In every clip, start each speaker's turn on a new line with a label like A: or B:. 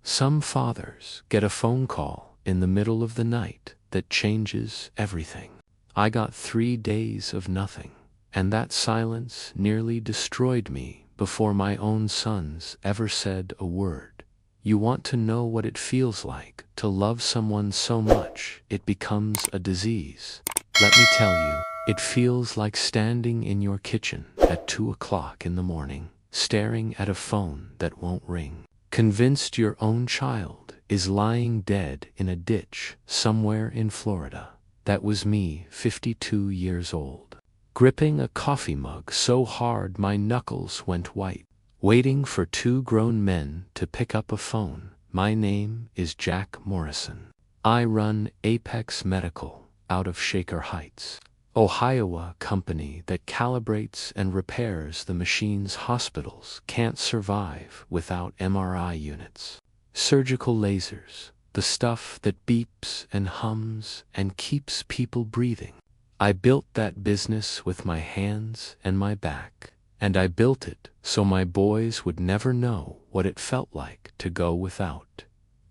A: Some fathers get a phone call in the middle of the night that changes everything. I got 3 days of nothing, and that silence nearly destroyed me before my own sons ever said a word. You want to know what it feels like to love someone so much it becomes a disease. Let me tell you, it feels like standing in your kitchen at 2 o'clock in the morning, staring at a phone that won't ring, convinced your own child is lying dead in a ditch somewhere in Florida. That was me, 52 years old, gripping a coffee mug so hard my knuckles went white, waiting for 2 grown men to pick up a phone. My name is Jack Morrison. I run Apex Medical out of Shaker Heights, Ohio, a company that calibrates and repairs the machines hospitals can't survive without MRI units, surgical lasers, the stuff that beeps and hums and keeps people breathing. I built that business with my hands and my back, and I built it so my boys would never know what it felt like to go without.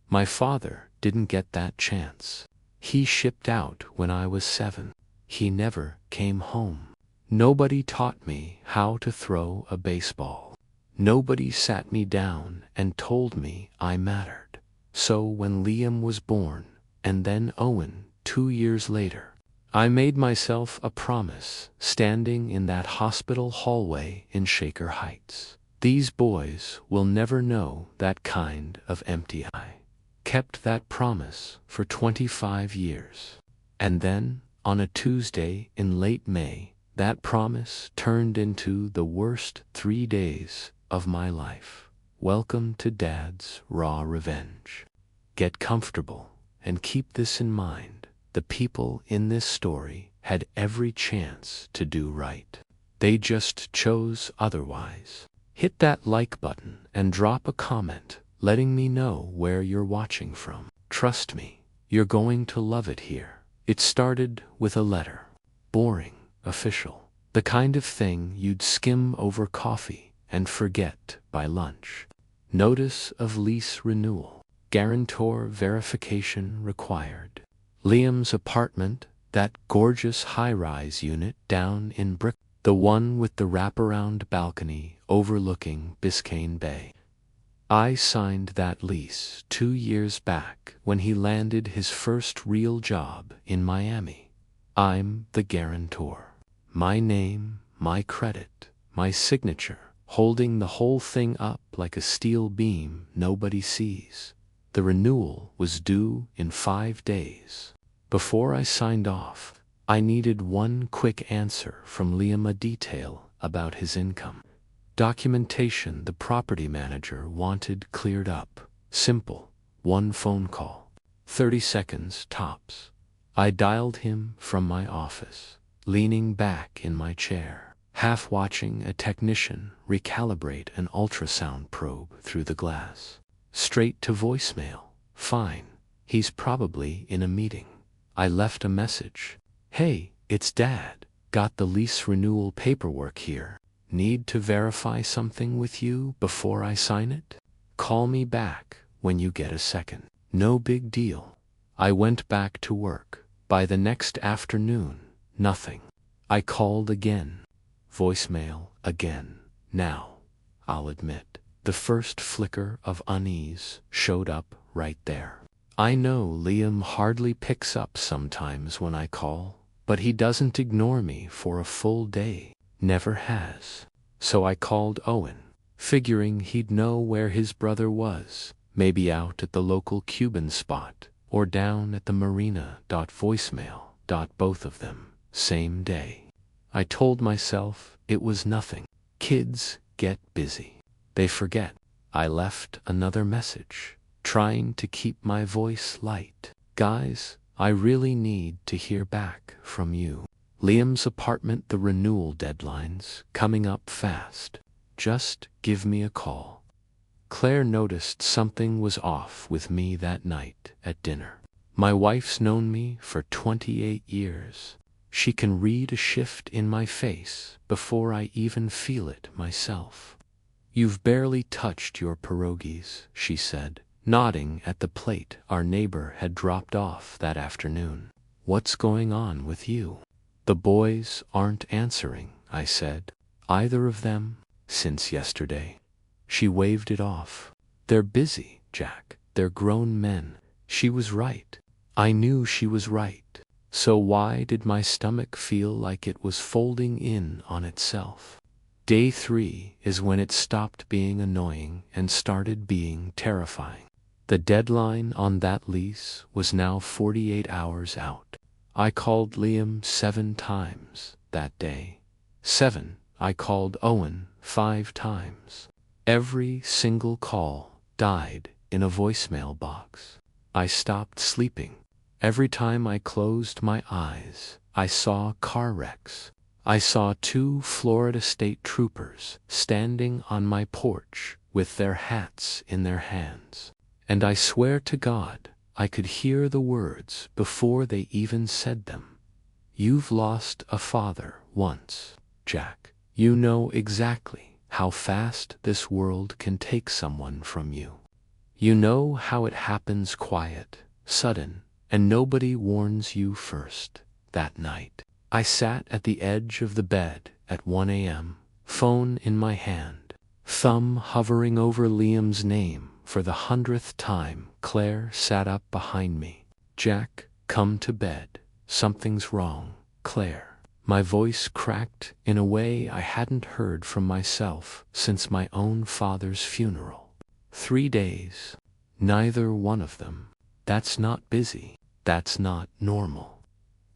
A: My father didn't get that chance. He shipped out when I was 7. He never came home. Nobody taught me how to throw a baseball. Nobody sat me down and told me I mattered. So when Liam was born, and then Owen 2 years later, I made myself a promise standing in that hospital hallway in Shaker Heights. These boys will never know that kind of empty. I kept that promise for 25 years. And then, on a Tuesday in late May, that promise turned into the worst 3 days of my life. Welcome to Dad's raw revenge. Get comfortable and keep this in mind. The people in this story had every chance to do right. They just chose otherwise. Hit that like button and drop a comment letting me know where you're watching from. Trust me, you're going to love it here. It started with a letter. Boring, official. The kind of thing you'd skim over coffee and forget by lunch. Notice of lease renewal. Guarantor verification required. Liam's apartment, that gorgeous high-rise unit down in Brick, the one with the wraparound balcony overlooking Biscayne Bay. I signed that lease 2 years back when he landed his first real job in Miami. I'm the guarantor. My name, my credit, my signature, holding the whole thing up like a steel beam nobody sees. The renewal was due in 5 days. Before I signed off, I needed one quick answer from Liam, a detail about his income. Documentation the property manager wanted cleared up. Simple. 1 phone call. 30 seconds tops. I dialed him from my office, leaning back in my chair, half watching a technician recalibrate an ultrasound probe through the glass. Straight to voicemail. Fine. He's probably in a meeting. I left a message. Hey, it's Dad. Got the lease renewal paperwork here. Need to verify something with you before I sign it? Call me back when you get a second. No big deal. I went back to work. By the next afternoon, nothing. I called again. Voicemail again. Now, I'll admit, the first flicker of unease showed up right there. I know Liam hardly picks up sometimes when I call, but he doesn't ignore me for a full day. Never has. So I called Owen, figuring he'd know where his brother was, maybe out at the local Cuban spot, or down at the marina. Voicemail. Both of them, same day. I told myself it was nothing. Kids get busy. They forget. I left another message, trying to keep my voice light. Guys, I really need to hear back from you. Liam's apartment, the renewal deadline's coming up fast. Just give me a call. Claire noticed something was off with me that night at dinner. My wife's known me for 28 years. She can read a shift in my face before I even feel it myself. You've barely touched your pierogies, she said. nodding at the plate our neighbor had dropped off that afternoon. "What's going on with you?" "The boys aren't answering," I said. "Either of them, since yesterday." She waved it off. "They're busy, Jack. They're grown men." She was right. I knew she was right. So why did my stomach feel like it was folding in on itself? Day 3 is when it stopped being annoying and started being terrifying. The deadline on that lease was now 48 hours out. I called Liam 7 times that day. 7. I called Owen 5 times. Every single call died in a voicemail box. I stopped sleeping. Every time I closed my eyes, I saw car wrecks. I saw 2 Florida State Troopers standing on my porch with their hats in their hands. And I swear to God, I could hear the words before they even said them. "You've lost a father once, Jack. You know exactly how fast this world can take someone from you. You know how it happens quiet, sudden, and nobody warns you first." That night, I sat at the edge of the bed at 1 a.m., phone in my hand, thumb hovering over Liam's name for the 100th time. Claire sat up behind me. "Jack, come to bed. Something's wrong, Claire." My voice cracked in a way I hadn't heard from myself since my own father's funeral. 3 days. Neither one of them. That's not busy. That's not normal.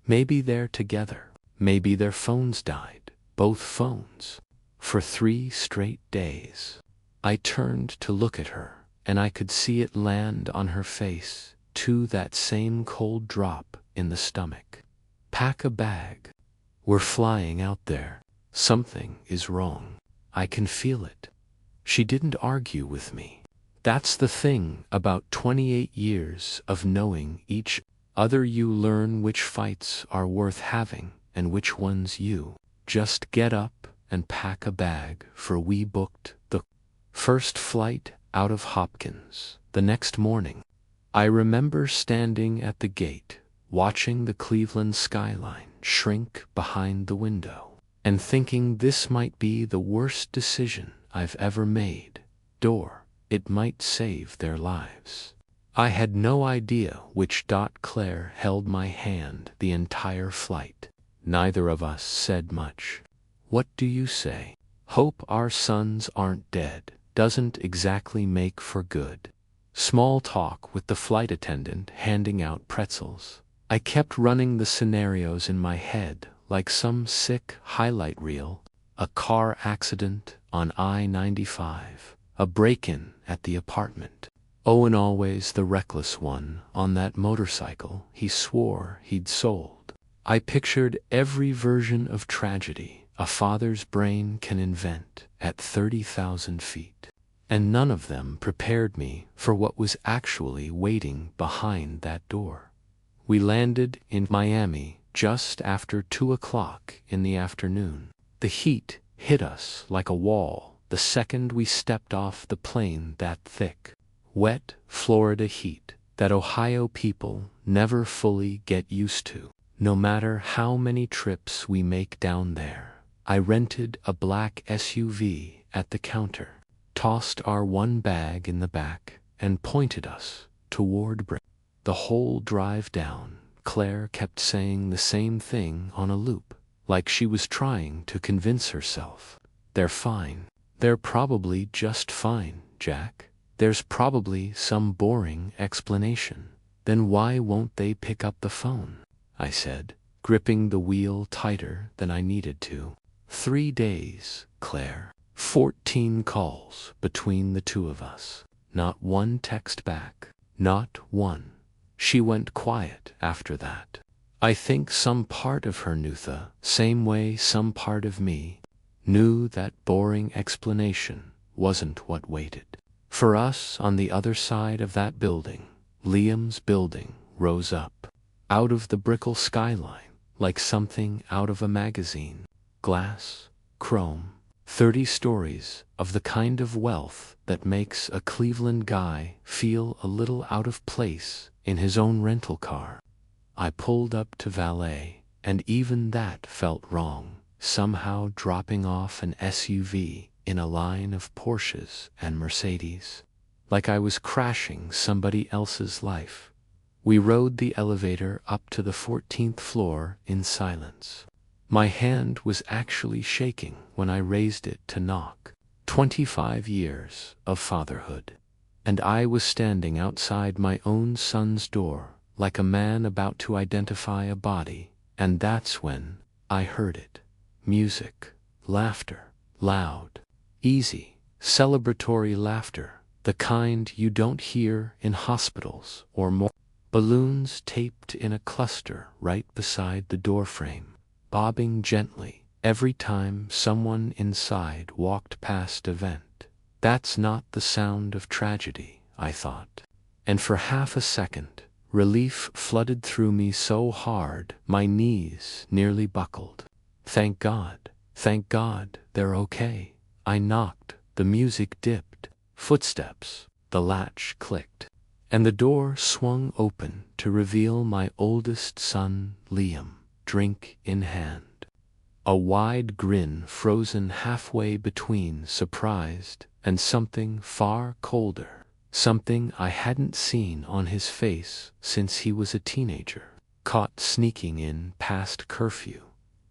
A: Maybe they're together. Maybe their phones died. Both phones. For 3 straight days. I turned to look at her, and I could see it land on her face, to that same cold drop in the stomach. "Pack a bag. We're flying out there. Something is wrong. I can feel it." She didn't argue with me. That's the thing about 28 years of knowing each other. You learn which fights are worth having and which ones you just get up and pack a bag for. We booked the first flight out of Hopkins the next morning. I remember standing at the gate, watching the Cleveland skyline shrink behind the window, and thinking this might be the worst decision I've ever made. It might save their lives. I had no idea which. Claire held my hand the entire flight. Neither of us said much. "What do you say? Hope our sons aren't dead. Doesn't exactly make for good." Small talk with the flight attendant handing out pretzels. I kept running the scenarios in my head like some sick highlight reel. A car accident on I-95. A break-in at the apartment. Owen always the reckless one on that motorcycle he swore he'd sold. I pictured every version of tragedy a father's brain can invent at 30,000 feet. And none of them prepared me for what was actually waiting behind that door. We landed in Miami just after 2 o'clock in the afternoon. The heat hit us like a wall the second we stepped off the plane. That thick, wet Florida heat that Ohio people never fully get used to, no matter how many trips we make down there. I rented a black SUV at the counter, tossed our one bag in the back, and pointed us toward Brick. The whole drive down, Claire kept saying the same thing on a loop, like she was trying to convince herself. "They're fine. They're probably just fine, Jack. There's probably some boring explanation." "Then why won't they pick up the phone?" I said, gripping the wheel tighter than I needed to. 3 days, Claire. 14 calls between the 2 of us. Not one text back. Not one. She went quiet after that. I think some part of her knew the same way some part of me knew that boring explanation wasn't what waited. For us on the other side of that building, Liam's building rose up out of the Brickell skyline like something out of a magazine. Glass, chrome, 30 stories of the kind of wealth that makes a Cleveland guy feel a little out of place in his own rental car. I pulled up to valet, and even that felt wrong, somehow dropping off an SUV in a line of Porsches and Mercedes. Like I was crashing somebody else's life. We rode the elevator up to the 14th floor in silence. My hand was actually shaking when I raised it to knock. 25 years of fatherhood. And I was standing outside my own son's door, like a man about to identify a body, and that's when I heard it. Music, laughter, loud, easy, celebratory laughter, the kind you don't hear in hospitals or more. Balloons taped in a cluster right beside the doorframe, bobbing gently every time someone inside walked past a vent. That's not the sound of tragedy, I thought. And for half a second, relief flooded through me so hard my knees nearly buckled. Thank God, they're okay. I knocked, the music dipped, footsteps, the latch clicked, and the door swung open to reveal my oldest son, Liam, drink in hand. A wide grin frozen halfway between surprised and something far colder, something I hadn't seen on his face since he was a teenager, caught sneaking in past curfew.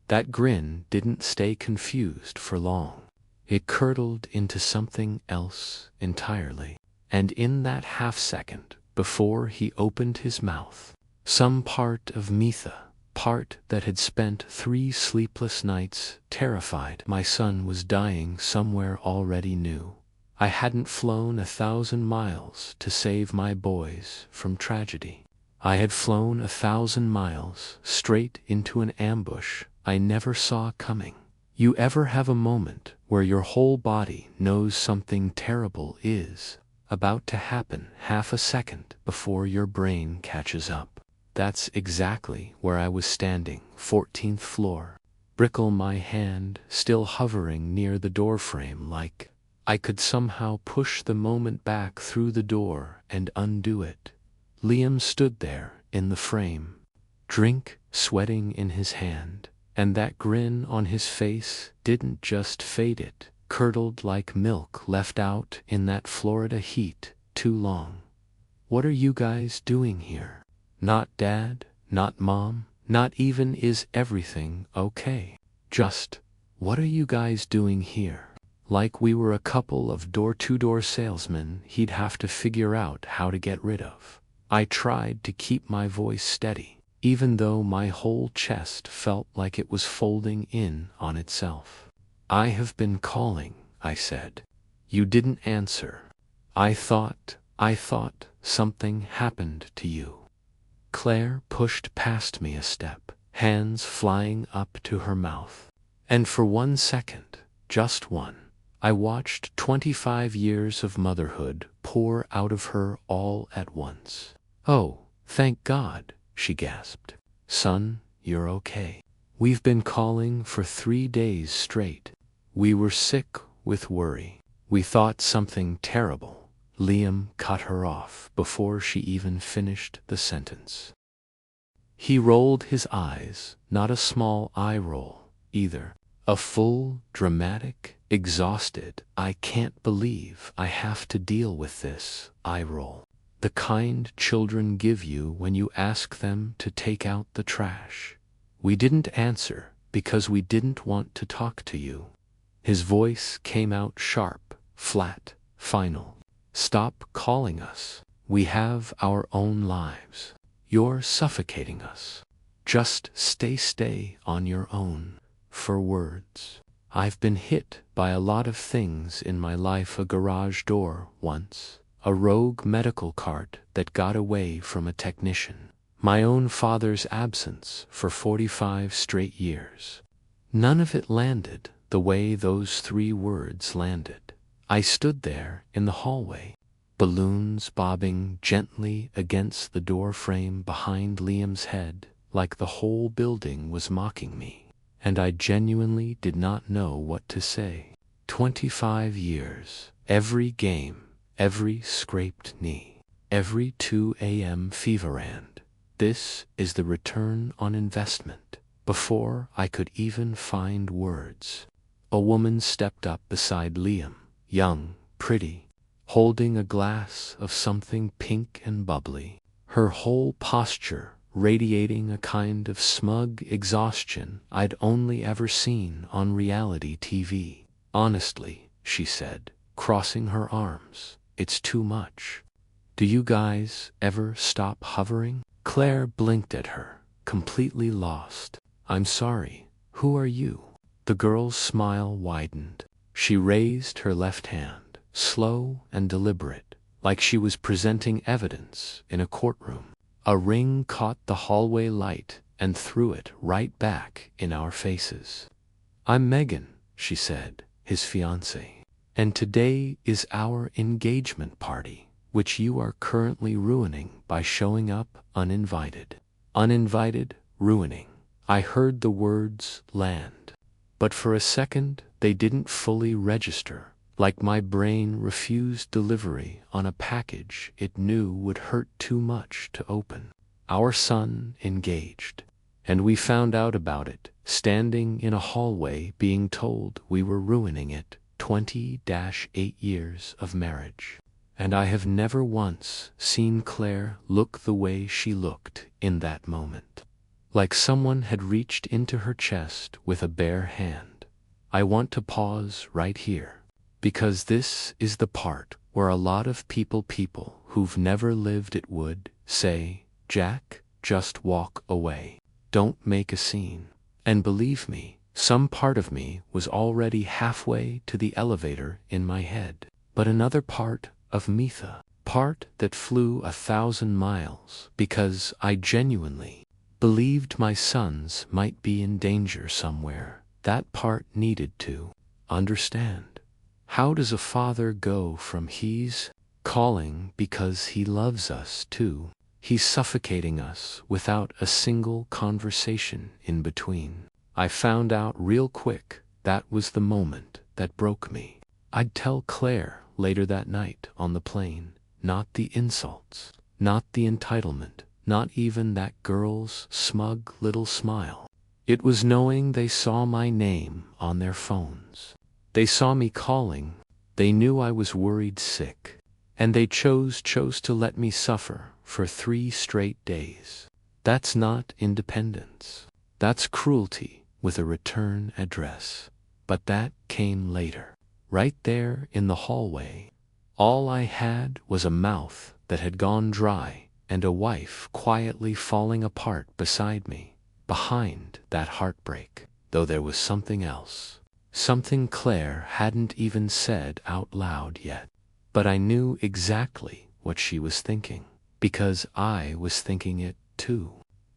A: That grin didn't stay confused for long. It curdled into something else entirely. And in that half-second, before he opened his mouth, some part of Mitha, part that had spent 3 sleepless nights terrified my son was dying somewhere already knew. I hadn't flown 1,000 miles to save my boys from tragedy. I had flown 1,000 miles straight into an ambush I never saw coming. You ever have a moment where your whole body knows something terrible is about to happen half a second before your brain catches up? That's exactly where I was standing, 14th floor, Brickle my hand still hovering near the doorframe like I could somehow push the moment back through the door and undo it. Liam stood there in the frame, drink sweating in his hand, and that grin on his face didn't just fade, it curdled like milk left out in that Florida heat too long. What are you guys doing here? Not dad, not mom, not even is everything okay. Just, what are you guys doing here? Like we were a couple of door-to-door salesmen he'd have to figure out how to get rid of. I tried to keep my voice steady, even though my whole chest felt like it was folding in on itself. I have been calling, I said. You didn't answer. I thought something happened to you. Claire pushed past me a step, hands flying up to her mouth. And for 1 second, just one, I watched 25 years of motherhood pour out of her all at once. Oh, thank God, she gasped. Son, you're okay. We've been calling for 3 days straight. We were sick with worry. We thought something terrible. Liam cut her off before she even finished the sentence. He rolled his eyes, not a small eye roll, either. A full, dramatic, exhausted, I can't believe I have to deal with this eye roll. The kind children give you when you ask them to take out the trash. We didn't answer because we didn't want to talk to you. His voice came out sharp, flat, final. Stop calling us. We have our own lives. You're suffocating us. Just stay on your own. For words. I've been hit by a lot of things in my life. A garage door once. A rogue medical cart that got away from a technician. My own father's absence for 45 straight years. None of it landed the way those 3 words landed. I stood there in the hallway, balloons bobbing gently against the door frame behind Liam's head, like the whole building was mocking me, and I genuinely did not know what to say. 25 years. Every game, every scraped knee, every 2 a.m. feverand. This is the return on investment. Before I could even find words, a woman stepped up beside Liam, young, pretty, holding a glass of something pink and bubbly, her whole posture radiating a kind of smug exhaustion I'd only ever seen on reality TV. Honestly, she said, crossing her arms, it's too much. Do you guys ever stop hovering? Claire blinked at her, completely lost. I'm sorry, who are you? The girl's smile widened. She raised her left hand, slow and deliberate, like she was presenting evidence in a courtroom. A ring caught the hallway light and threw it right back in our faces. I'm Megan, she said, his fiancée, and today is our engagement party, which you are currently ruining by showing up uninvited. Uninvited, ruining. I heard the words land, but for a second they didn't fully register, like my brain refused delivery on a package it knew would hurt too much to open. Our son engaged, and we found out about it, standing in a hallway being told we were ruining it. 20-8 years of marriage. And I have never once seen Claire look the way she looked in that moment. Like someone had reached into her chest with a bare hand. I want to pause right here, because this is the part where a lot of people who've never lived it would say, Jack, just walk away. Don't make a scene. And believe me, some part of me was already halfway to the elevator in my head. But another part of Mitha, part that flew 1,000 miles, because I genuinely believed my sons might be in danger somewhere. That part needed to understand. How does a father go from he's calling because he loves us to he's suffocating us without a single conversation in between? I found out real quick that was the moment that broke me. I'd tell Claire later that night on the plane, not the insults, not the entitlement, not even that girl's smug little smile. It was knowing they saw my name on their phones. They saw me calling, they knew I was worried sick, and they chose to let me suffer for 3 straight days. That's not independence. That's cruelty with a return address. But that came later. Right there in the hallway. All I had was a mouth that had gone dry and a wife quietly falling apart beside me. Behind that heartbreak, though, there was something else. Something Claire hadn't even said out loud yet. But I knew exactly what she was thinking, because I was thinking it too.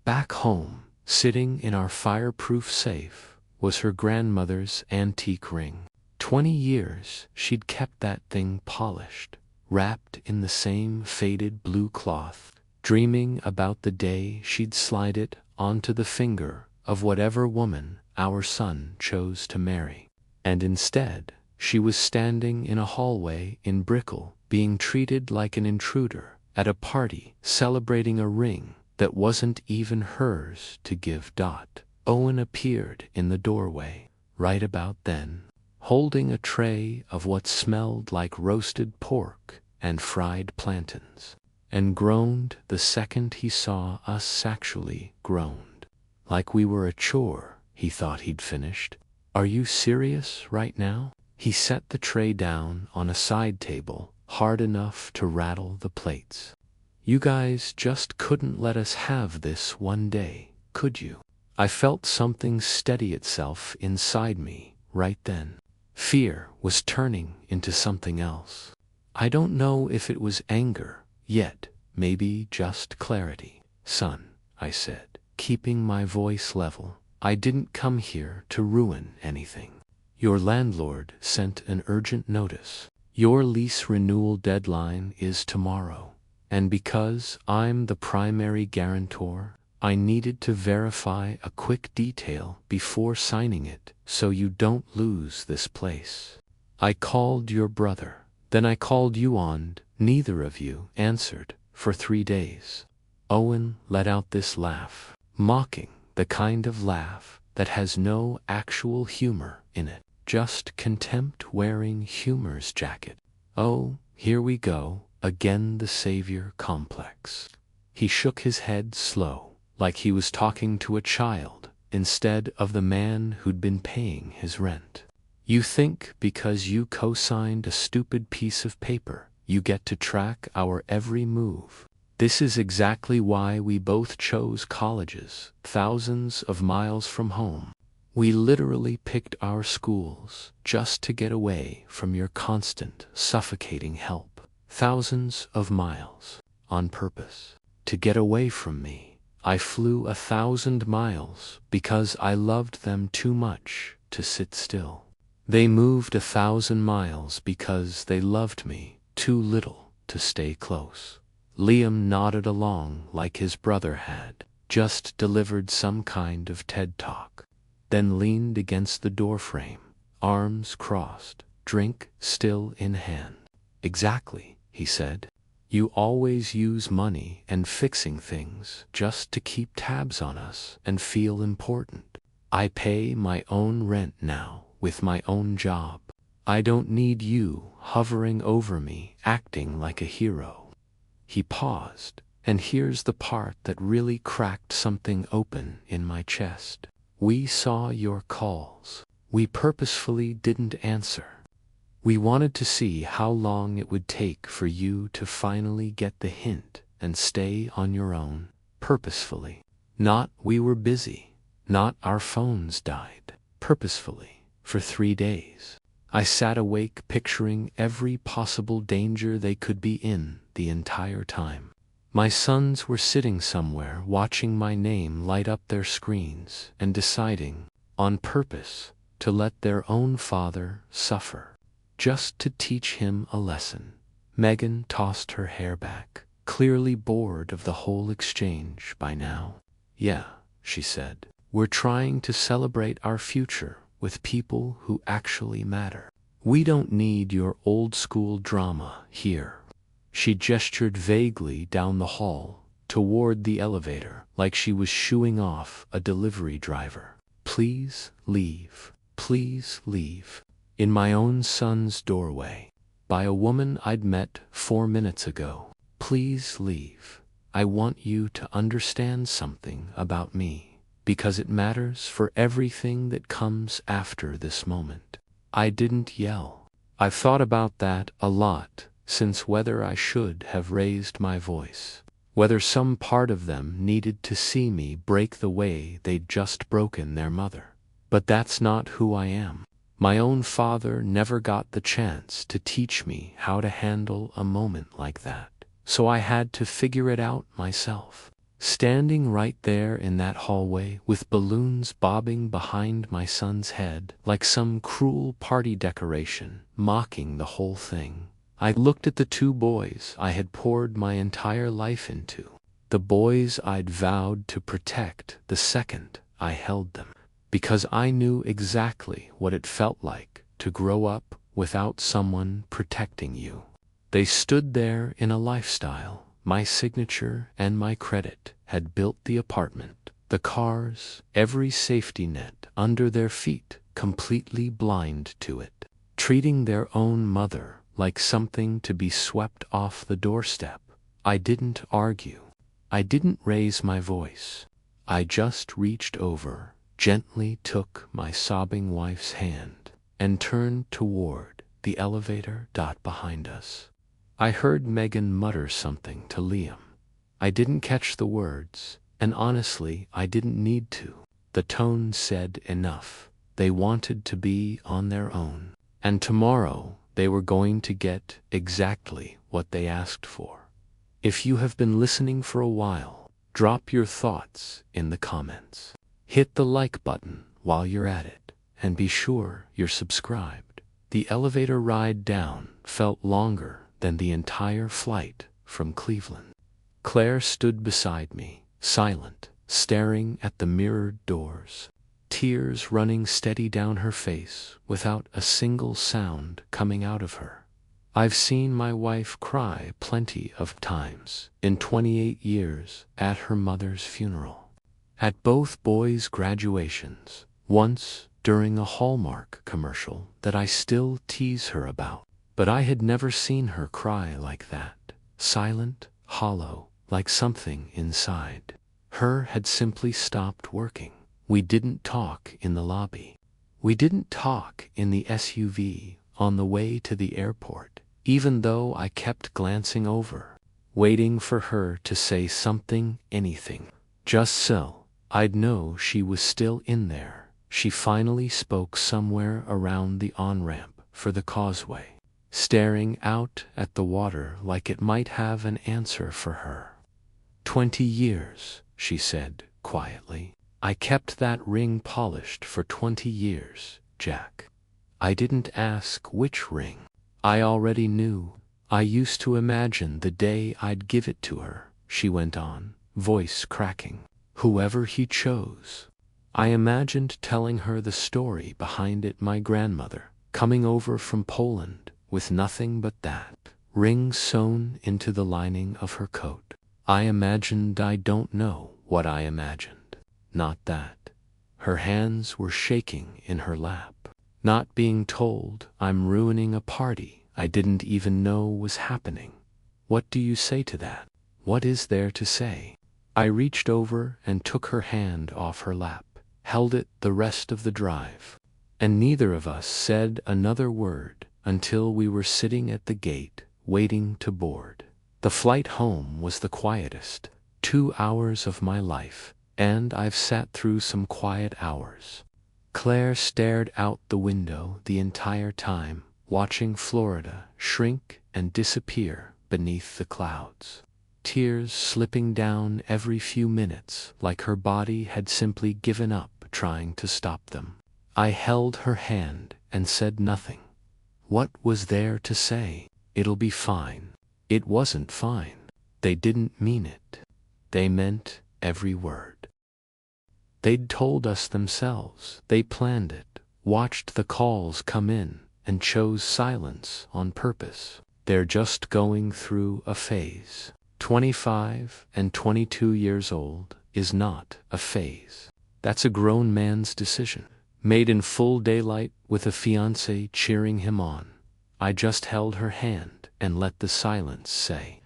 A: Back home, sitting in our fireproof safe, was her grandmother's antique ring. 20 years she'd kept that thing polished, wrapped in the same faded blue cloth, dreaming about the day she'd slide it onto the finger of whatever woman our son chose to marry. And instead, she was standing in a hallway in Brickell, being treated like an intruder at a party celebrating a ring that wasn't even hers to give. Owen appeared in the doorway, right about then, holding a tray of what smelled like roasted pork and fried plantains, and groaned the second he saw us. Sexually groaned. Like we were a chore, he thought he'd finished. Are you serious right now? He set the tray down on a side table, hard enough to rattle the plates. You guys just couldn't let us have this one day, could you? I felt something steady itself inside me right then. Fear was turning into something else. I don't know if it was anger, yet maybe just clarity. Son, I said, keeping my voice level, I didn't come here to ruin anything. Your landlord sent an urgent notice. Your lease renewal deadline is tomorrow. And because I'm the primary guarantor, I needed to verify a quick detail before signing it so you don't lose this place. I called your brother. Then I called you on. Neither of you answered for 3 days. Owen let out this laugh, mocking, the kind of laugh that has no actual humor in it, just contempt wearing humor's jacket. Oh, here we go, again, the savior complex. He shook his head slow, like he was talking to a child, instead of the man who'd been paying his rent. You think because you co-signed a stupid piece of paper, you get to track our every move. This is exactly why we both chose colleges, thousands of miles from home. We literally picked our schools just to get away from your constant, suffocating help. Thousands of miles, on purpose. To get away from me, I flew 1,000 miles because I loved them too much to sit still. They moved 1,000 miles because they loved me too little to stay close. Liam nodded along like his brother had just delivered some kind of TED Talk, then leaned against the doorframe, arms crossed, drink still in hand. Exactly, he said. You always use money and fixing things just to keep tabs on us and feel important. I pay my own rent now with my own job. I don't need you hovering over me, acting like a hero. He paused, and here's the part that really cracked something open in my chest. We saw your calls. We purposefully didn't answer. We wanted to see how long it would take for you to finally get the hint and stay on your own, purposefully. Not we were busy, not our phones died, purposefully, for 3 days. I sat awake picturing every possible danger they could be in the entire time. My sons were sitting somewhere watching my name light up their screens and deciding, on purpose, to let their own father suffer, just to teach him a lesson. Megan tossed her hair back, clearly bored of the whole exchange by now. Yeah, she said, we're trying to celebrate our future with people who actually matter. We don't need your old-school drama here. She gestured vaguely down the hall, toward the elevator, like she was shooing off a delivery driver. Please leave. Please leave. In my own son's doorway, by a woman I'd met 4 minutes ago. Please leave. I want you to understand something about me, because it matters for everything that comes after this moment. I didn't yell. I've thought about that a lot since, whether I should have raised my voice, whether some part of them needed to see me break the way they'd just broken their mother. But that's not who I am. My own father never got the chance to teach me how to handle a moment like that, so I had to figure it out myself. Standing right there in that hallway with balloons bobbing behind my son's head like some cruel party decoration, mocking the whole thing, I looked at the 2 boys I had poured my entire life into, the boys I'd vowed to protect the second I held them, because I knew exactly what it felt like to grow up without someone protecting you. They stood there in a lifestyle my signature and my credit had built: the apartment, the cars, every safety net under their feet, completely blind to it, treating their own mother like something to be swept off the doorstep. I didn't argue. I didn't raise my voice. I just reached over, gently took my sobbing wife's hand, and turned toward the elevator behind us. I heard Megan mutter something to Liam. I didn't catch the words, and honestly, I didn't need to. The tone said enough. They wanted to be on their own, and tomorrow they were going to get exactly what they asked for. If you have been listening for a while, drop your thoughts in the comments. Hit the like button while you're at it, and be sure you're subscribed. The elevator ride down felt longer than the entire flight from Cleveland. Claire stood beside me, silent, staring at the mirrored doors. tears running steady down her face without a single sound coming out of her. I've seen my wife cry plenty of times in 28 years at her mother's funeral, at both boys' graduations, once during a Hallmark commercial that I still tease her about. But I had never seen her cry like that, silent, hollow, like something inside her had simply stopped working. We didn't talk in the lobby. We didn't talk in the SUV on the way to the airport, even though I kept glancing over, waiting for her to say something, anything. Just so I'd know she was still in there. She finally spoke somewhere around the on-ramp for the causeway, staring out at the water like it might have an answer for her. 20 years, she said quietly. I kept that ring polished for 20 years, Jack. I didn't ask which ring. I already knew. I used to imagine the day I'd give it to her, she went on, voice cracking. Whoever he chose. I imagined telling her the story behind it, my grandmother, coming over from Poland with nothing but that ring sewn into the lining of her coat. I imagined I don't know what I imagined. Not that. Her hands were shaking in her lap. Not being told I'm ruining a party I didn't even know was happening. What do you say to that? What is there to say? I reached over and took her hand off her lap, held it the rest of the drive, and neither of us said another word until we were sitting at the gate, waiting to board. The flight home was the quietest 2 hours of my life, and I've sat through some quiet hours. Claire stared out the window the entire time, watching Florida shrink and disappear beneath the clouds. Tears slipping down every few minutes like her body had simply given up trying to stop them. I held her hand and said nothing. What was there to say? It'll be fine. It wasn't fine. They didn't mean it. They meant every word. They'd told us themselves. They planned it, watched the calls come in, and chose silence on purpose. They're just going through a phase. 25 and 22 years old is not a phase. That's a grown man's decision, made in full daylight with a fiancé cheering him on. I just held her hand and let the silence say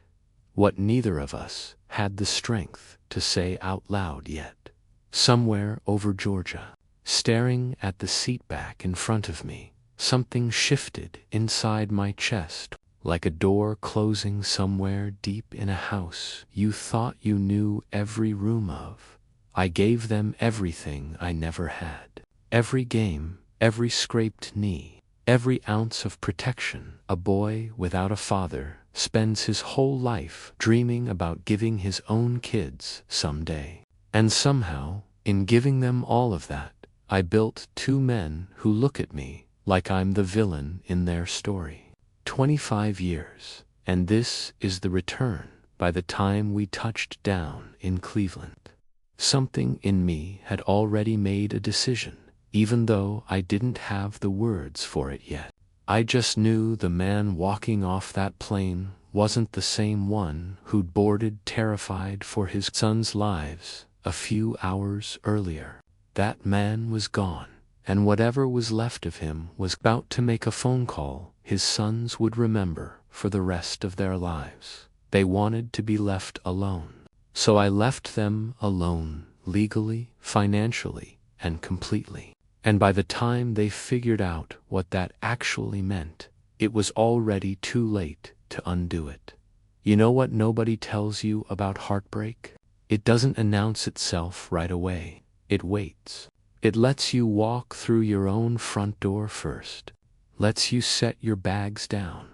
A: what neither of us had the strength to say out loud yet. Somewhere over Georgia, staring at the seat back in front of me, something shifted inside my chest, like a door closing somewhere deep in a house you thought you knew every room of. I gave them everything I never had. Every game, every scraped knee, every ounce of protection. A boy without a father spends his whole life dreaming about giving his own kids someday. And somehow, in giving them all of that, I built 2 men who look at me like I'm the villain in their story. 25 years, and this is the return by the time we touched down in Cleveland. Something in me had already made a decision, even though I didn't have the words for it yet. I just knew the man walking off that plane wasn't the same one who'd boarded terrified for his son's lives a few hours earlier. That man was gone, and whatever was left of him was about to make a phone call his sons would remember for the rest of their lives. They wanted to be left alone. So I left them alone, legally, financially, and completely. And by the time they figured out what that actually meant, it was already too late to undo it. You know what nobody tells you about heartbreak? It doesn't announce itself right away. It waits. It lets you walk through your own front door first. Lets you set your bags down.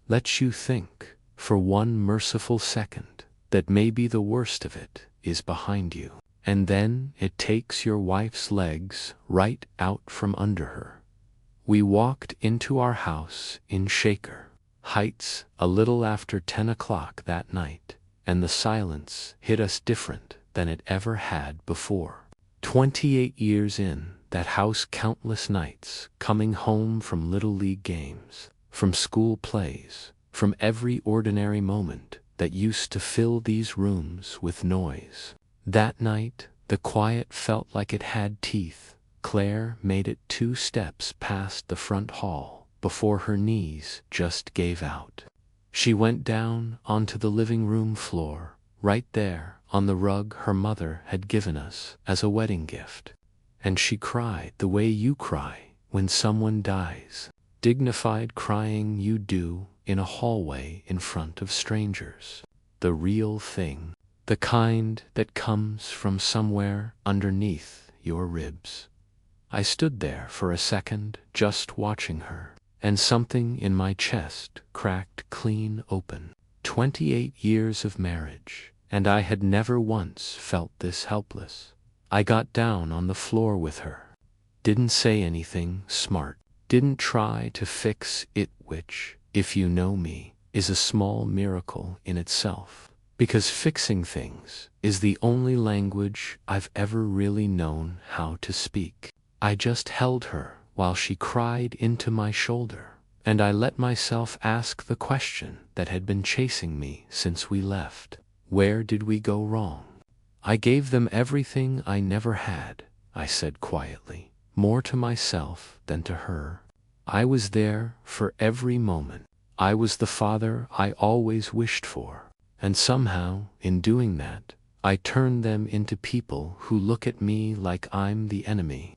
A: Lets you think, for one merciful second, that maybe the worst of it is behind you. And then it takes your wife's legs right out from under her. We walked into our house in Shaker Heights a little after 10 o'clock that night, and the silence hit us different than it ever had before. 28 years in, that house countless nights, coming home from Little League games, from school plays, from every ordinary moment that used to fill these rooms with noise. That night, the quiet felt like it had teeth. Claire made it 2 steps past the front hall before her knees just gave out. She went down onto the living room floor, right there on the rug her mother had given us as a wedding gift. And she cried the way you cry when someone dies, dignified crying you do in a hallway in front of strangers. The real thing, the kind that comes from somewhere underneath your ribs. I stood there for a second just watching her, and something in my chest cracked clean open. 28 years of marriage, and I had never once felt this helpless. I got down on the floor with her. Didn't say anything smart. Didn't try to fix it, which, if you know me, is a small miracle in itself. Because fixing things is the only language I've ever really known how to speak. I just held her while she cried into my shoulder, and I let myself ask the question that had been chasing me since we left. Where did we go wrong? I gave them everything I never had, I said quietly, more to myself than to her. I was there for every moment. I was the father I always wished for, and somehow, in doing that, I turned them into people who look at me like I'm the enemy.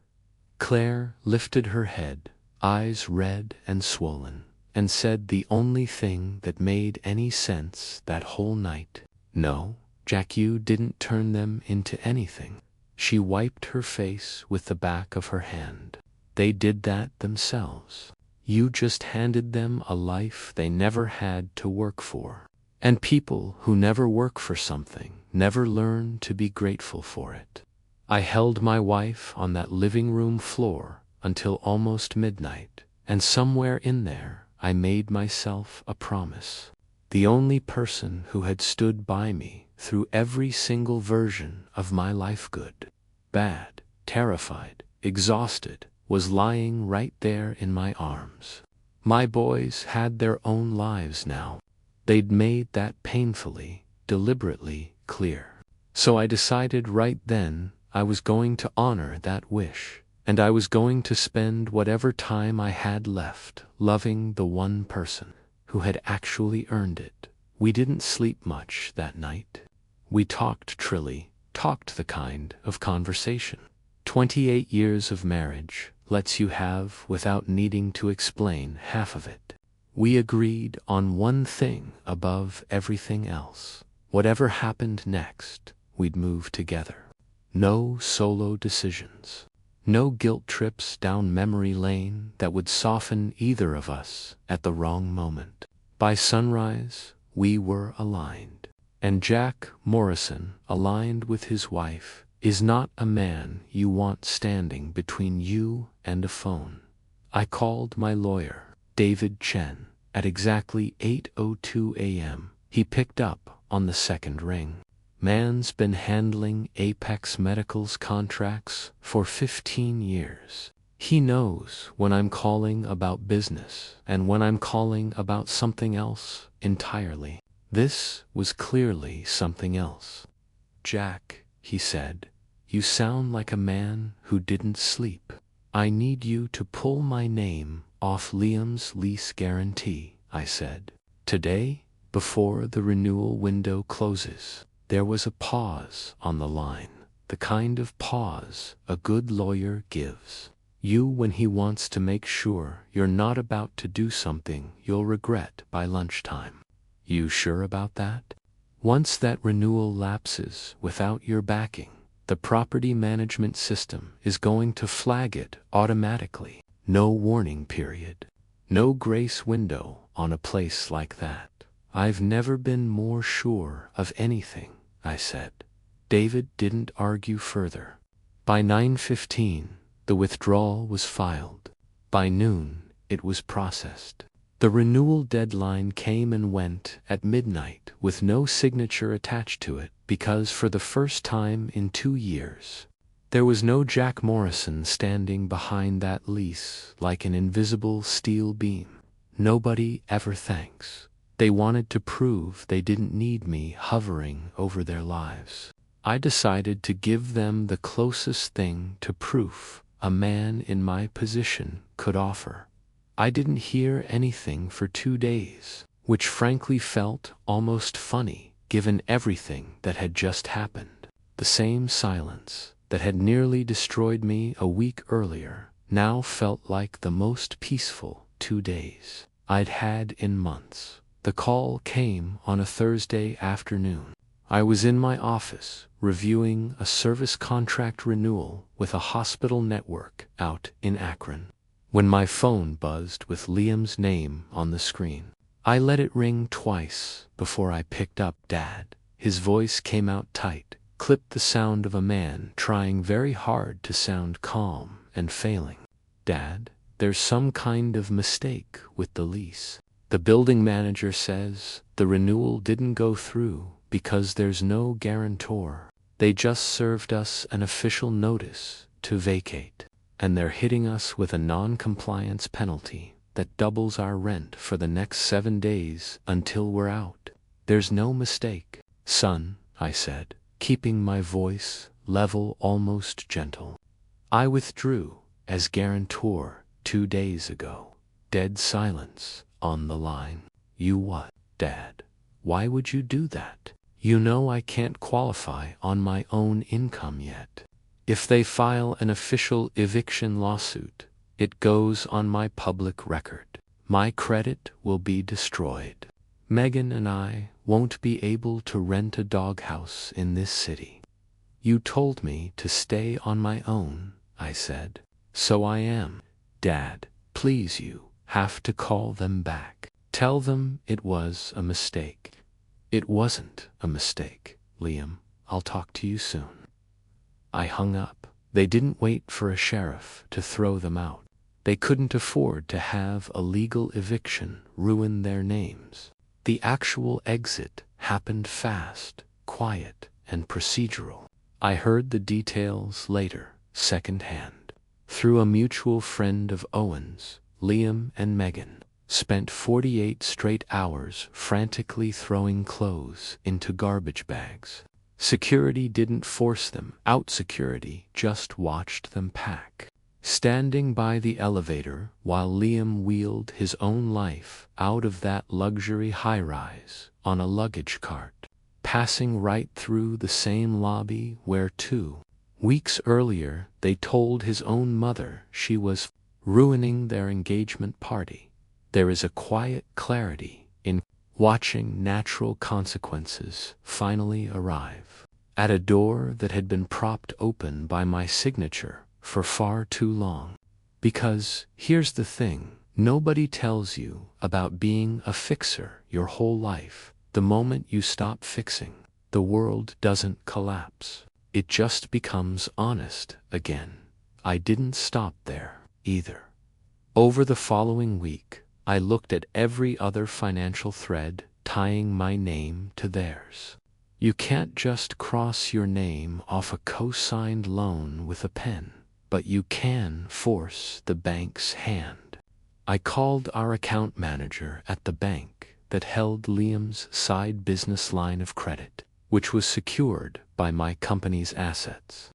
A: Claire lifted her head, eyes red and swollen, and said the only thing that made any sense that whole night. No, Jack, you didn't turn them into anything. She wiped her face with the back of her hand. They did that themselves. You just handed them a life they never had to work for. And people who never work for something never learn to be grateful for it. I held my wife on that living room floor until almost midnight, and somewhere in there I made myself a promise. The only person who had stood by me through every single version of my life, good, bad, terrified, exhausted, was lying right there in my arms. My boys had their own lives now. They'd made that painfully, deliberately clear. So I decided right then I was going to honor that wish, and I was going to spend whatever time I had left loving the one person who had actually earned it. We didn't sleep much that night. We talked trilly, talked the kind of conversation 28 years of marriage lets you have without needing to explain half of it. We agreed on one thing above everything else. Whatever happened next, we'd move together. No solo decisions. No guilt trips down memory lane that would soften either of us at the wrong moment. By sunrise, we were aligned. And Jack Morrison, aligned with his wife, is not a man you want standing between you and a phone. I called my lawyer, David Chen, at exactly 8:02 a.m. He picked up on the second ring. Man's been handling Apex Medical's contracts for 15 years. He knows when I'm calling about business and when I'm calling about something else entirely. This was clearly something else. Jack, he said, you sound like a man who didn't sleep. I need you to pull my name off Liam's lease guarantee, I said. Today, before the renewal window closes. There was a pause on the line, the kind of pause a good lawyer gives you when he wants to make sure you're not about to do something you'll regret by lunchtime. You sure about that? Once that renewal lapses without your backing, the property management system is going to flag it automatically. No warning period. No grace window on a place like that. I've never been more sure of anything, I said. David didn't argue further. By 9:15, the withdrawal was filed. By noon, it was processed. The renewal deadline came and went at midnight with no signature attached to it because for the first time in 2 years, There was no Jack Morrison standing behind that lease like an invisible steel beam. Nobody ever thanks. They wanted to prove they didn't need me hovering over their lives. I decided to give them the closest thing to proof a man in my position could offer. I didn't hear anything for 2 days, which frankly felt almost funny given everything that had just happened. The same silence that had nearly destroyed me a week earlier now felt like the most peaceful 2 days I'd had in months. The call came on a Thursday afternoon. I was in my office reviewing a service contract renewal with a hospital network out in Akron, when my phone buzzed with Liam's name on the screen. I let it ring twice before I picked up. "Dad." His voice came out tight, clipped, the sound of a man trying very hard to sound calm and failing. "Dad, there's some kind of mistake with the lease. The building manager says the renewal didn't go through because there's no guarantor. They just served us an official notice to vacate, and they're hitting us with a non-compliance penalty that doubles our rent for the next 7 days until we're out." "There's no mistake, son," I said, keeping my voice level, almost gentle. "I withdrew as guarantor 2 days ago." Dead silence on the line. "You what, Dad? Why would you do that? You know I can't qualify on my own income yet. If they file an official eviction lawsuit, it goes on my public record. My credit will be destroyed. Megan and I won't be able to rent a doghouse in this city." "You told me to stay on my own," I said. "So I am." "Dad, please, you have to call them back. Tell them it was a mistake." "It wasn't a mistake, Liam. I'll talk to you soon." I hung up. They didn't wait for a sheriff to throw them out. They couldn't afford to have a legal eviction ruin their names. The actual exit happened fast, quiet, and procedural. I heard the details later, secondhand. Through a mutual friend of Owen's, Liam and Megan spent 48 straight hours frantically throwing clothes into garbage bags. Security didn't force them out. Security just watched them pack. Standing by the elevator while Liam wheeled his own life out of that luxury high-rise on a luggage cart. Passing right through the same lobby where 2 weeks earlier they told his own mother she was ruining their engagement party. There is a quiet clarity in watching natural consequences finally arrive. At a door that had been propped open by my signature for far too long. Because here's the thing, nobody tells you about being a fixer your whole life. The moment you stop fixing, the world doesn't collapse. It just becomes honest again. I didn't stop there either. Over the following week, I looked at every other financial thread tying my name to theirs. You can't just cross your name off a co-signed loan with a pen, but you can force the bank's hand. I called our account manager at the bank that held Liam's side business line of credit, which was secured by my company's assets.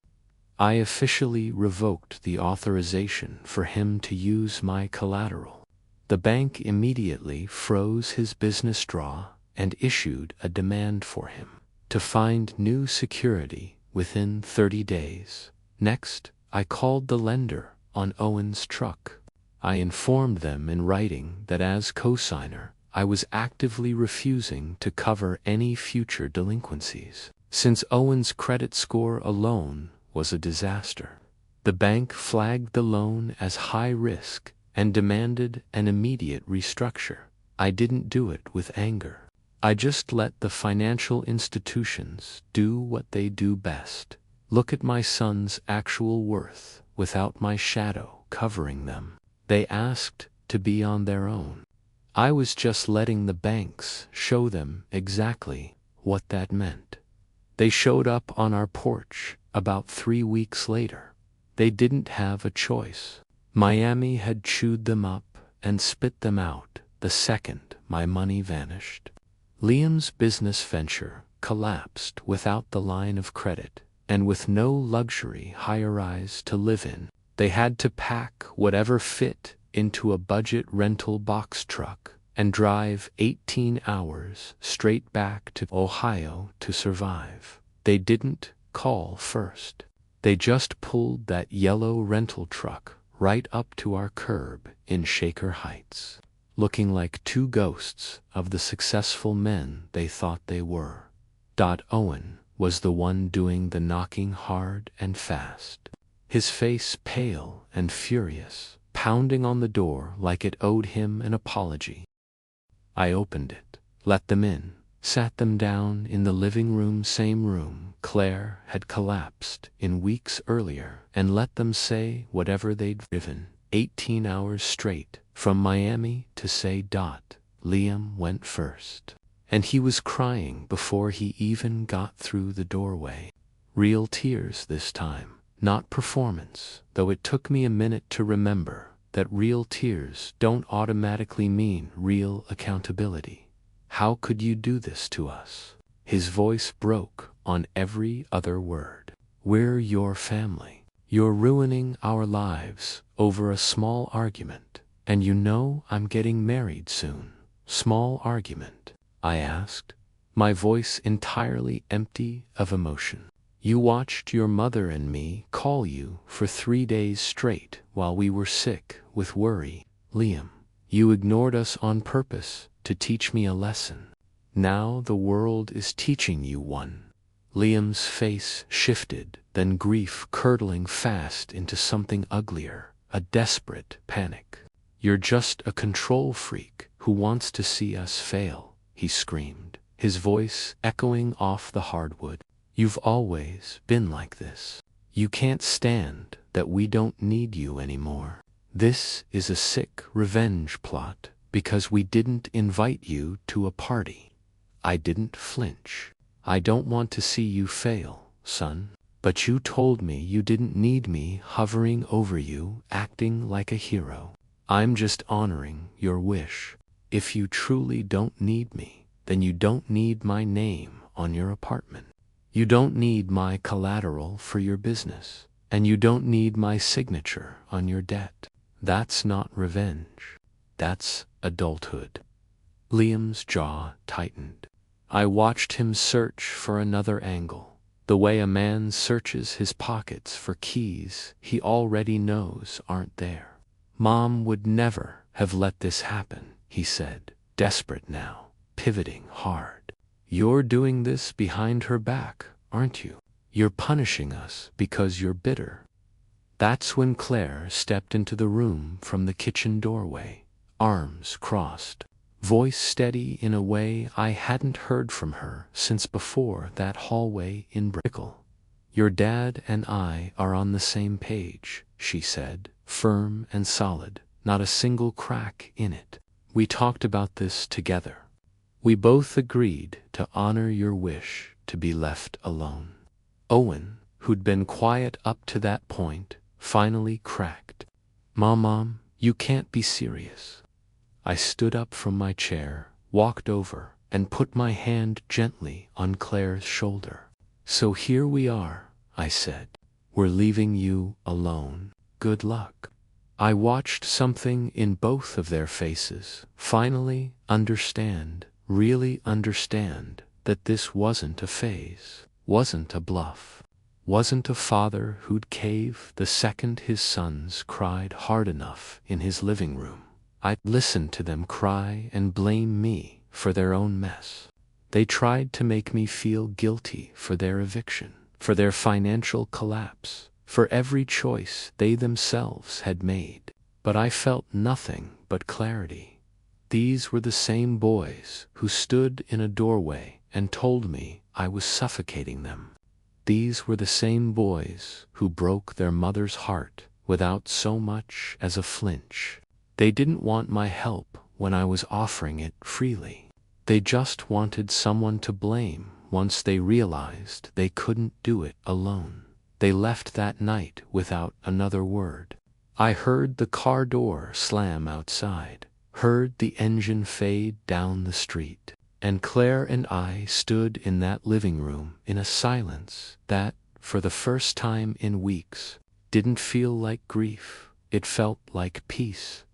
A: I officially revoked the authorization for him to use my collateral. The bank immediately froze his business draw and issued a demand for him to find new security within 30 days. Next, I called the lender on Owen's truck. I informed them in writing that as cosigner, I was actively refusing to cover any future delinquencies, since Owen's credit score alone was a disaster. The bank flagged the loan as high risk and demanded an immediate restructure. I didn't do it with anger. I just let the financial institutions do what they do best. Look at my son's actual worth without my shadow covering them. They asked to be on their own. I was just letting the banks show them exactly what that meant. They showed up on our porch about 3 weeks later. They didn't have a choice. Miami had chewed them up and spit them out the second my money vanished. Liam's business venture collapsed without the line of credit, and with no luxury high-rise to live in. They had to pack whatever fit into a budget rental box truck and drive 18 hours straight back to Ohio to survive. They didn't call first. They just pulled that yellow rental truck right up to our curb in Shaker Heights, looking like two ghosts of the successful men they thought they were. Owen was the one doing the knocking hard and fast, his face pale and furious, pounding on the door like it owed him an apology. I opened it, let them in, sat them down in the living room, same room Claire had collapsed in weeks earlier, and let them say whatever they'd driven 18 hours straight from Miami to say. Liam went first, and he was crying before he even got through the doorway. Real tears this time, not performance, though it took me a minute to remember that real tears don't automatically mean real accountability. How could you do this to us? His voice broke on every other word. We're your family. You're ruining our lives over a small argument. And you know I'm getting married soon. Small argument? I asked, my voice entirely empty of emotion. You watched your mother and me call you for 3 days straight while we were sick with worry, Liam. You ignored us on purpose to teach me a lesson. Now the world is teaching you one. Liam's face shifted, then grief curdling fast into something uglier, a desperate panic. You're just a control freak who wants to see us fail, he screamed, his voice echoing off the hardwood. You've always been like this. You can't stand that we don't need you anymore. This is a sick revenge plot because we didn't invite you to a party. I didn't flinch. I don't want to see you fail, son. But you told me you didn't need me hovering over you, acting like a hero. I'm just honoring your wish. If you truly don't need me, then you don't need my name on your apartment. You don't need my collateral for your business, and you don't need my signature on your debt. That's not revenge. That's adulthood. Liam's jaw tightened. I watched him search for another angle, the way a man searches his pockets for keys he already knows aren't there. Mom would never have let this happen, he said, desperate now, pivoting hard. You're doing this behind her back, aren't you? You're punishing us because you're bitter. That's when Claire stepped into the room from the kitchen doorway, arms crossed, voice steady in a way I hadn't heard from her since before that hallway in Brickell. Your dad and I are on the same page, she said, firm and solid, not a single crack in it. We talked about this together. We both agreed to honor your wish to be left alone. Owen, who'd been quiet up to that point, finally cracked. Mom, you can't be serious. I stood up from my chair, walked over, and put my hand gently on Claire's shoulder. So here we are, I said. We're leaving you alone. Good luck. I watched something in both of their faces finally understand, really understand, that this wasn't a phase, wasn't a bluff, wasn't a father who'd cave the second his sons cried hard enough in his living room. I'd listen to them cry and blame me for their own mess. They tried to make me feel guilty for their eviction, for their financial collapse, for every choice they themselves had made. But I felt nothing but clarity. These were the same boys who stood in a doorway and told me I was suffocating them. These were the same boys who broke their mother's heart without so much as a flinch. They didn't want my help when I was offering it freely. They just wanted someone to blame once they realized they couldn't do it alone. They left that night without another word. I heard the car door slam outside, heard the engine fade down the street, and Claire and I stood in that living room in a silence that, for the first time in weeks, didn't feel like grief. It felt like peace.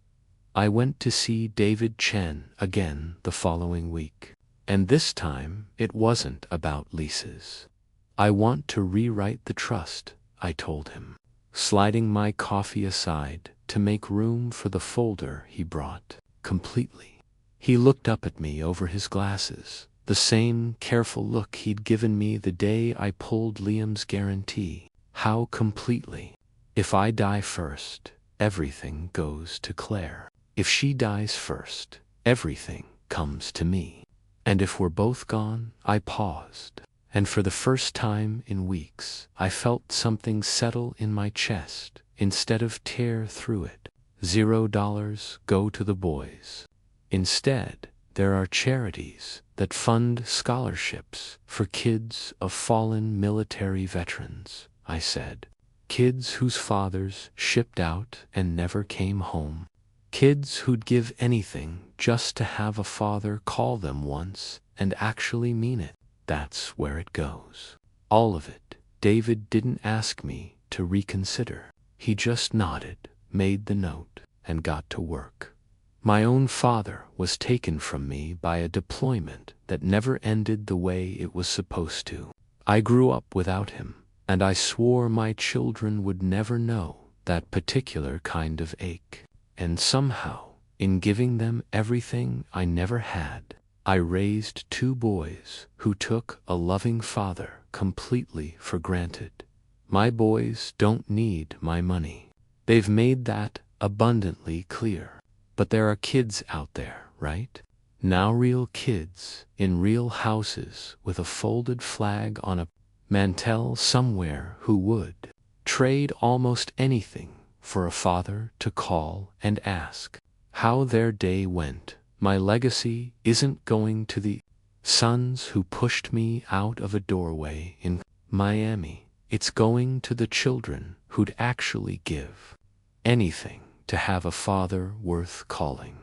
A: I went to see David Chen again the following week, and this time it wasn't about leases. I want to rewrite the trust, I told him, sliding my coffee aside to make room for the folder he brought, completely. He looked up at me over his glasses, the same careful look he'd given me the day I pulled Liam's guarantee. How completely? If I die first, everything goes to Claire. If she dies first, everything comes to me. And if we're both gone, I paused, and for the first time in weeks, I felt something settle in my chest instead of tear through it. $0 go to the boys. Instead, there are charities that fund scholarships for kids of fallen military veterans, I said. Kids whose fathers shipped out and never came home. Kids who'd give anything just to have a father call them once and actually mean it. That's where it goes. All of it. David didn't ask me to reconsider. He just nodded, made the note, and got to work. My own father was taken from me by a deployment that never ended the way it was supposed to. I grew up without him, and I swore my children would never know that particular kind of ache. And somehow, in giving them everything I never had, I raised two boys who took a loving father completely for granted. My boys don't need my money. They've made that abundantly clear. But there are kids out there, right? Now real kids in real houses with a folded flag on a mantel somewhere who would trade almost anything for a father to call and ask how their day went. My legacy isn't going to the sons who pushed me out of a doorway in Miami. It's going to the children who'd actually give anything to have a father worth calling.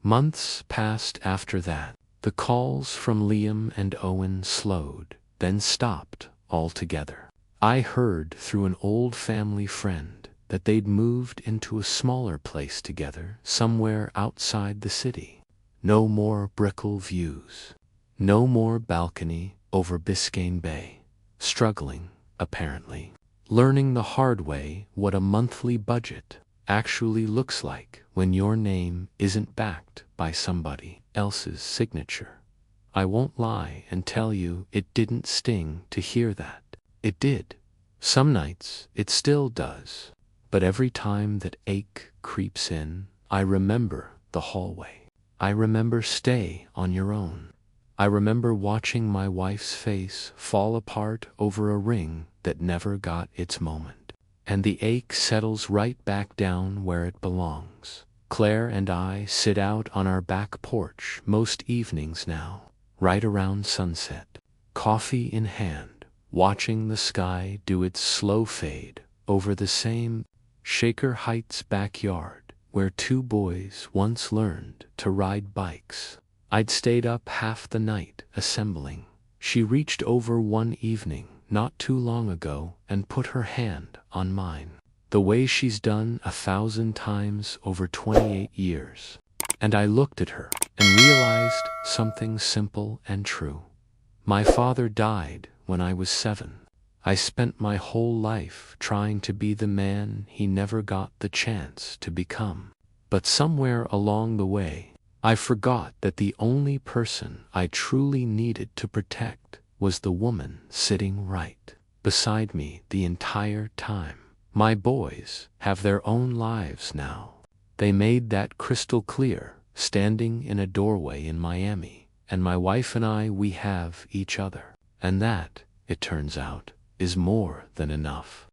A: Months passed after that. The calls from Liam and Owen slowed, then stopped altogether. I heard through an old family friend that they'd moved into a smaller place together somewhere outside the city. No more Brickell views. No more balcony over Biscayne Bay. Struggling, apparently. Learning the hard way what a monthly budget actually looks like when your name isn't backed by somebody else's signature. I won't lie and tell you it didn't sting to hear that. It did. Some nights it still does. But every time that ache creeps in, I remember the hallway. I remember stay on your own. I remember watching my wife's face fall apart over a ring that never got its moment. And the ache settles right back down where it belongs. Claire and I sit out on our back porch most evenings now, right around sunset, coffee in hand, watching the sky do its slow fade over the same Shaker Heights backyard where two boys once learned to ride bikes. I'd stayed up half the night assembling. She reached over one evening not too long ago and put her hand on mine, the way she's done 1,000 times over 28 years. And I looked at her and realized something simple and true. My father died when I was 7. I spent my whole life trying to be the man he never got the chance to become. But somewhere along the way, I forgot that the only person I truly needed to protect was the woman sitting right beside me the entire time. My boys have their own lives now. They made that crystal clear, standing in a doorway in Miami, and my wife and I, we have each other. And that, it turns out, is more than enough.